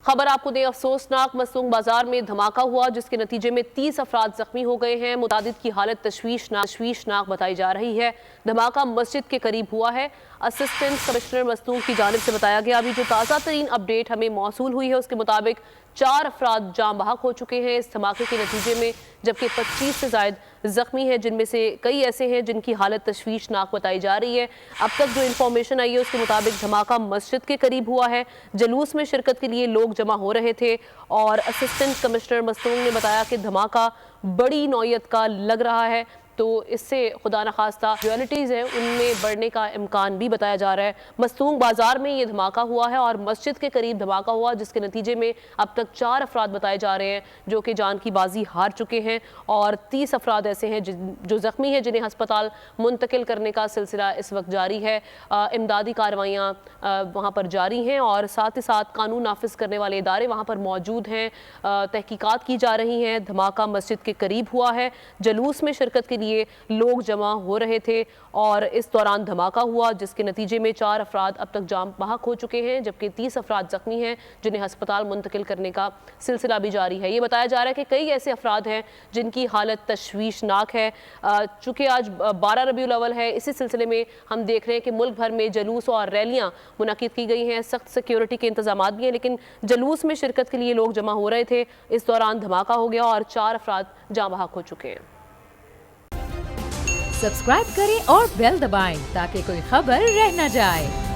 खबर आपको दें, अफसोसनाक मसरूम बाजार में धमाका हुआ जिसके नतीजे में 30 अफराद जख्मी हो गए हैं। मुतादिद की हालत तशवीशनाक बताई जा रही है। धमाका मस्जिद के करीब हुआ है। असिस्टेंट कमिश्नर मसरूम की जानिब से बताया गया। अभी जो ताज़ा तरीन अपडेट हमें मौसूल हुई है उसके मुताबिक 4 अफराद जाम बहक हो चुके हैं इस धमाके के नतीजे में, जबकि 25 से ज़ायद ज़ख्मी हैं, जिनमें से कई ऐसे हैं जिनकी हालत तशवीशनाक बताई जा रही है। अब तक जो इन्फॉर्मेशन आई है उसके मुताबिक धमाका मस्जिद के करीब हुआ है। जलूस में शिरकत के लिए लोग जमा हो रहे थे और असिस्टेंट कमिश्नर मसरूम ने बताया कि धमाका बड़ी नौयत का लग रहा है, तो इससे खुदा न खास्ता ज्वेलरीज हैं उनमें बढ़ने का इम्कान भी बताया जा रहा है। मस्तूंग बाजार में ये धमाका हुआ है और मस्जिद के करीब धमाका हुआ, जिसके नतीजे में अब तक 4 अफराद बताए जा रहे हैं जो कि जान की बाजी हार चुके हैं और 30 अफराद ऐसे हैं जो ज़ख्मी हैं, जिन्हें हस्पताल मुंतकिल करने का सिलसिला इस वक्त जारी है। इमदादी कार्रवाइयाँ वहाँ पर जारी हैं और साथ ही साथ कानून नाफिज करने वाले इदारे वहाँ पर मौजूद हैं। तहकीकात की जा रही हैं। धमाका मस्जिद के करीब हुआ है। जलूस में शिरकत के लिए लोग जमा हो रहे थे और इस दौरान धमाका हुआ, जिसके नतीजे में 4 अफराद अब तक जाम बहक हो चुके हैं, जबकि 30 अफराद जख्मी हैं जिन्हें हस्पताल मुंतकिल करने का सिलसिला भी जारी है। ये बताया जा रहा है कि कई ऐसे अफराद हैं जिनकी हालत तशवीशनाक है। चूँकि आज 12 रबीउल अव्वल है, इसी सिलसिले में हम देख रहे हैं कि मुल्क भर में जलूस और रैलियाँ मुनक्किद की गई हैं। सख्त सिक्योरिटी के इंतजाम भी हैं, लेकिन जलूस में शिरकत के लिए लोग जमा हो रहे थे। इस दौरान धमाका हो गया और 4 अफराद जाम बहक हो चुके हैं। सब्सक्राइब करें और बेल दबाएं ताकि कोई खबर रह न जाए।